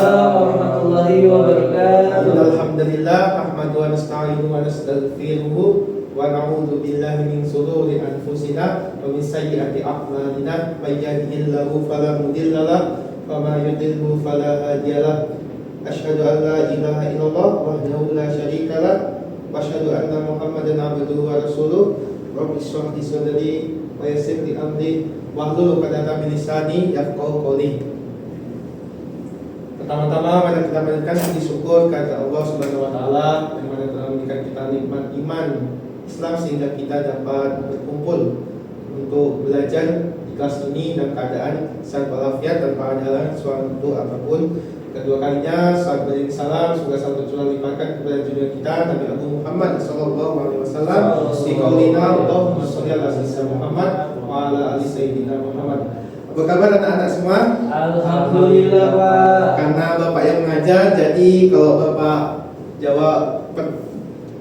Waalaikumsalam warahmatullahi wabarakatuh. Alhamdulillah, nahmaduhu wa nasta'inuhu wa nastaghfiruhu wa na'udzu billahi min shururi anfusina wa min sayyiati a'malina. May yahdihillahu fala mudilla lahu wa may yudlil fala hadiya lahu. Asyhadu an la ilaha illallah wahdahu la syarika lahu wa asyhadu anna Muhammadan abduhu wa rasuluh. Rabbi shrah li sadri wa yassir li amri wahlul 'uqdatam min lisani yafqahu qawli. Pertama-tama mari kita panjatkan puji syukur kepada Allah Subhanahu wa taala yang mana telah memberikan kita nikmat iman Islam sehingga kita dapat berkumpul untuk belajar di kelas ini dalam keadaan sehat walafiat tanpa ada suatu apapun. Kedua kalinya saat beri salam semoga salam tercurah limpahkan kepada junjungan kita Nabi Agung Muhammad sallallahu alaihi wasallam di qaulina Allahumma shalli ala sayyidina Muhammad wa ala ali sayyidina Muhammad. Apa kabar anak-anak semua? Alhamdulillah Pak. Karena Bapak yang mengajar, jadi kalau Bapak jawab,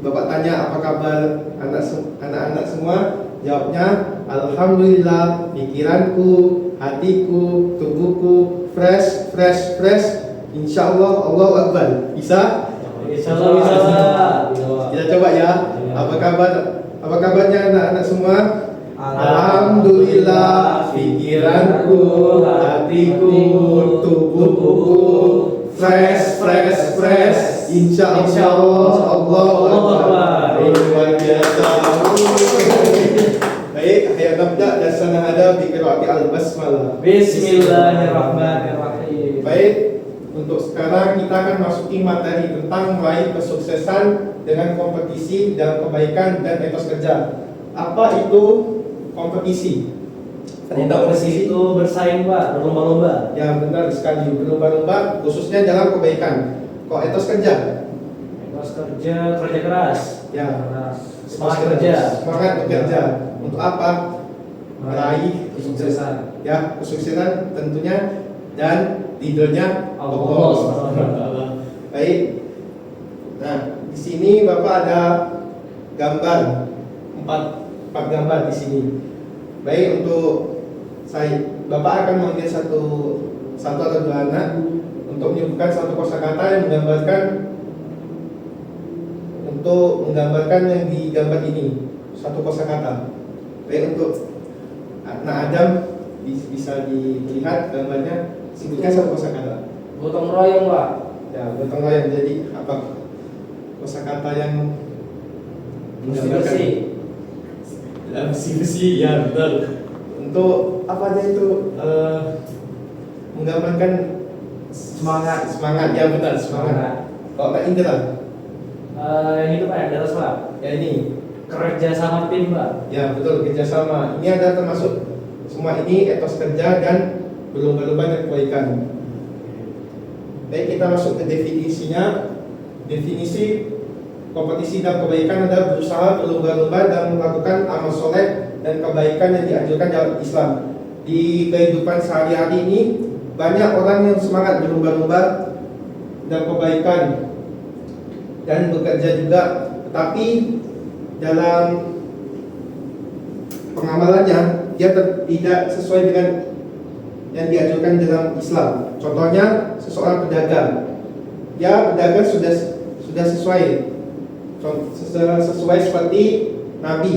Bapak tanya apa kabar anak-anak semua, jawabnya Alhamdulillah, pikiranku, hatiku, tubuhku fresh. Insyaallah, Allahu Akbar. Bisa? Insyaallah bisa. Kita coba ya. Apa kabarnya anak-anak semua? Alhamdulillah, pikiranku, hatiku, tubuhku fresh. Insyaallah, Allahu Akbar. Luar biasa. Baik, ayo nabda dasana ada bi qiraati al-basmalah. Bismillahirrahmanirrahim. Baik, untuk sekarang kita akan masuki materi tentang meraih kesuksesan dengan kompetisi dalam kebaikan dan etos kerja. Apa itu kompetisi? Kompetisi itu bersaing Pak, berlomba-lomba. Ya benar sekali, berlomba-lomba khususnya dalam kebaikan. Kok etos kerja? Etos kerja, kerja keras. Ya, Semangat kerja. Semangat bekerja. Untuk apa? Meraih kesuksesan. Ya, kesuksesan tentunya dan ridhonya Allah. Baik. Nah, di sini Bapak ada gambar empat gambar di sini. Baik, untuk Bapak akan memanggil satu atau dua anak untuk menyebutkan satu kosakata yang menggambarkan yang digambar ini, satu kosakata. Baik, untuk anak Adam bisa dilihat gambarnya, sebutkan satu kosakata. Gotong royong Pak. Ya, gotong royong. Jadi apa kosakata yang Bersih. Bersih, ya betul. Untuk apa aja itu menggambarkan semangat, ya benar, semangat. Kalau tak indra, Yang itu Pak, yang di atas Pak. ya ini, Kerja sama tim Pak. ya betul, kerjasama. Ini ada termasuk semua ini etos kerja dan berlomba-lomba dan kebaikan. Baik, kita masuk ke definisinya. Definisi kompetisi dan kebaikan adalah berusaha berlomba-lomba dan melakukan amal soleh dan kebaikan yang dianjurkan dalam Islam. Di kehidupan sehari-hari ini banyak orang yang semangat berlomba-lomba dan kebaikan dan bekerja juga, tetapi dalam pengamalannya dia tidak sesuai dengan yang dianjurkan dalam Islam. Contohnya seseorang pedagang, dia berdagang sudah sesuai seperti Nabi,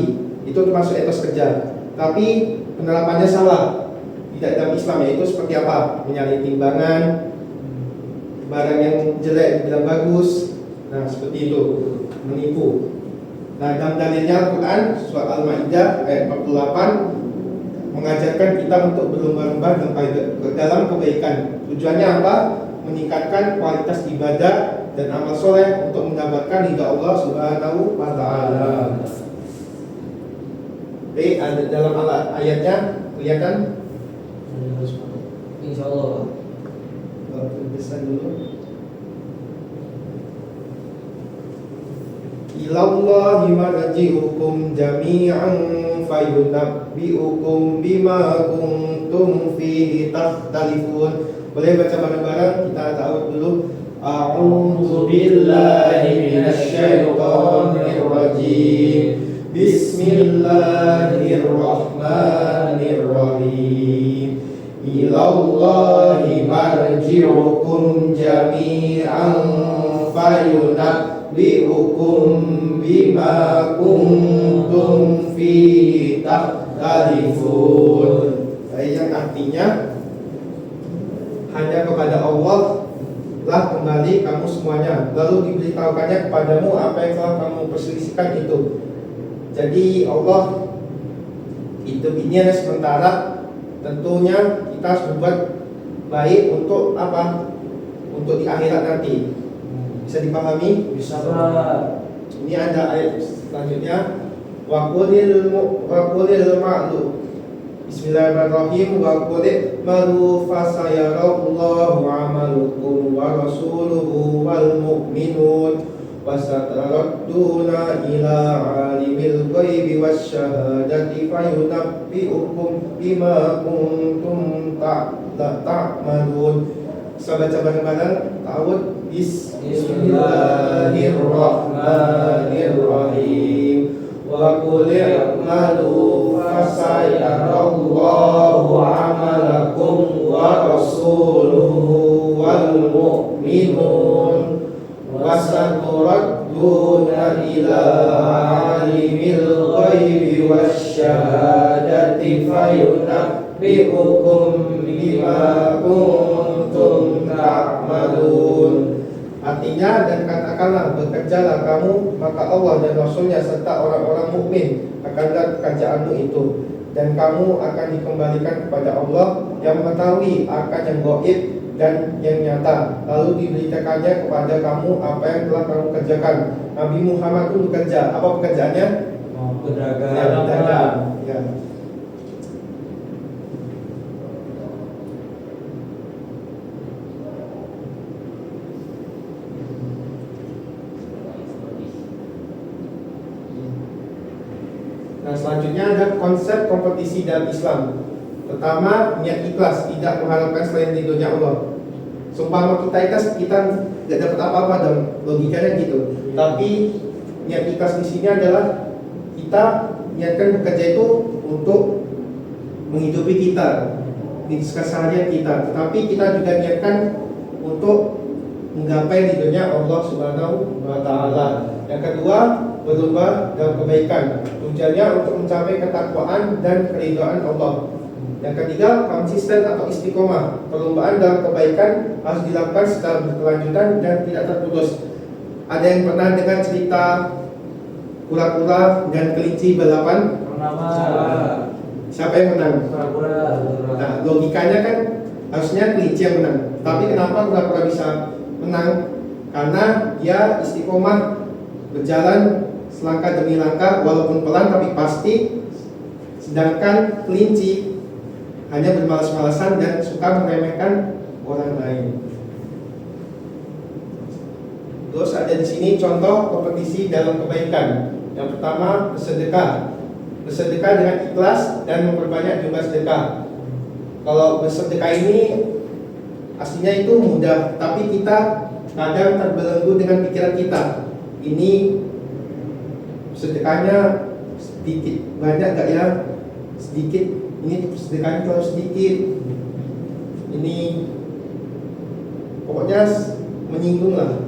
itu termasuk etos kerja, tapi penerapannya salah, tidak dalam Islam, yaitu seperti apa? Menyalahi timbangan, barang yang jelek dibilang bagus, nah seperti itu, menipu. Nah, dalam dalilnya Al-Quran surat Al-Maidah ayat 48 mengajarkan kita untuk berlomba-lomba dalam kebaikan. Tujuannya apa? Meningkatkan kualitas ibadah dan amal soleh untuk mendapatkan ridha Allah Subhanahu wa taala. Baik, ada dalam ayatnya kelihatan? Insyaallah. Tulisan dulu. Ilallahi marji'ukum jami'an fayunabbi'ukum bima kuntum fihi takhtalifun. Boleh baca bareng-bareng, kita tahu dulu. A'udzu billahi minasy syaithanir rajim. Bismillahirrahmanirrahim. ilallahi marji'ukum jami'an fayunabbi'ukum bima kuntum fihi takhtalifun. Yang artinya hanya kepada Allah lah kembali kamu semuanya, lalu diberitahukannya kepadamu apa yang telah kamu perselisihkan itu. Jadi Allah hidup ini hanya sementara. Tentunya kita harus berbuat baik untuk apa? Untuk di akhirat nanti. Bisa dipahami? Bisa, Pak. Ini ada ayat selanjutnya. Wa qulil ma'lu. Bismillahirrahmanirrahim. Wa qul malu fasayarallahu amalukum wa rasuluhu wal mu'minun wasataradduna ila alimil ghaibi wasyahadati fayunabbi'ukum bima kuntum ta'malun. Bisa baca bareng-bareng. Ta'awud. Bismillahirrahmanirrahim. Wa qul i'malu fasayarallahu amalakum wa rasuluhu wal mu'minun wasaturadduna ila alimil ghaibi wasyahadati fayunabbi'ukum bima kuntum ta'malun. Artinya, dan katakanlah, bekerjalah kamu, maka Allah dan Rasulnya serta orang-orang mukmin akan melihat pekerjaanmu itu, dan kamu akan dikembalikan kepada Allah yang mengetahui akan yang gaib dan yang nyata, lalu diberitakannya kepada kamu apa yang telah kamu kerjakan. Nabi Muhammad pun bekerja. Apa pekerjaannya? Berdagang. Ya, berdagang. Ya. Nah, selanjutnya ada konsep kompetisi dalam Islam. Pertama, niat ikhlas, tidak mengharapkan selain ridhonya Allah. Sumpah kita ikhlas, kita tidak dapat apa-apa dong, logikanya gitu. Tapi niat ikhlas di sini adalah kita niatkan bekerja itu untuk menghidupi kita, di keseharian kita. Tetapi kita juga niatkan untuk menggapai ridhonya Allah Subhanahu wa Ta'ala. Yang kedua, berlomba dalam kebaikan. Tujuannya untuk mencapai ketakwaan dan keridhaan Allah. Yang ketiga, konsisten atau istiqomah. Perlombaan dalam kebaikan harus dilakukan secara berkelanjutan dan tidak terputus. Ada yang pernah dengar cerita kura-kura dan kelinci balapan? Pernah. Siapa yang menang? Kura-kura. Nah, logikanya kan harusnya kelinci yang menang. Tapi kenapa kura-kura bisa menang? Karena dia istiqomah, berjalan selangkah demi langkah walaupun pelan tapi pasti. Sedangkan kelinci hanya bermalas-malasan dan suka meremehkan orang lain. Terus ada di sini contoh kompetisi dalam kebaikan. Yang pertama, bersedekah. Bersedekah dengan ikhlas dan memperbanyak jumlah sedekah. Kalau bersedekah ini aslinya itu mudah, tapi kita kadang terbelenggu dengan pikiran kita. Ini sedekahnya sedikit, banyak gak ya? Sedikit. Ini sedekahnya terlalu sedikit. Ini pokoknya menyinggung lah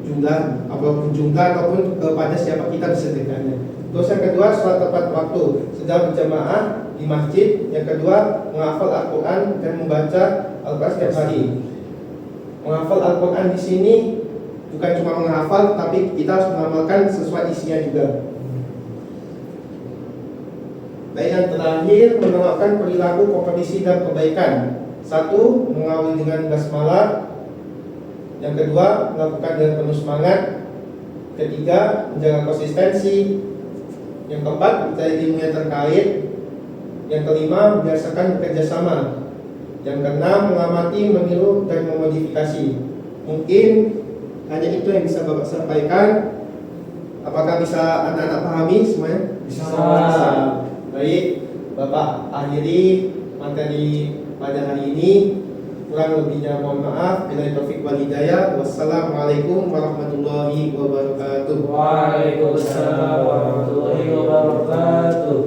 jumlah, apapun jumlah ataupun kepada siapa kita bersedekahnya. Terus yang kedua, sholat tepat waktu, sedang berjamaah di masjid. Yang kedua, menghafal Al-Quran dan membaca Al-Quran setiap hari. Menghafal Al-Quran di sini bukan cuma menghafal, tapi kita harus mengamalkan sesuai isinya juga. Baik, yang terakhir, menerapkan perilaku kompetisi dan kebaikan. Satu, mengawali dengan basmalah. Yang kedua, melakukan dengan penuh semangat. Ketiga, menjaga konsistensi. Yang keempat, mencari ilmu yang terkait. Yang kelima, membiasakan bekerja sama. Yang keenam, mengamati, meniru, dan memodifikasi. Mungkin hanya itu yang bisa Bapak sampaikan. Apakah bisa anak-anak pahami semuanya? Bisa. Baik, Bapak akhiri materi pada hari ini. Kurang lebihnya mohon maaf. Billahi taufiq wal hidayah. Wassalamualaikum warahmatullahi wabarakatuh. Waalaikumsalam warahmatullahi wabarakatuh.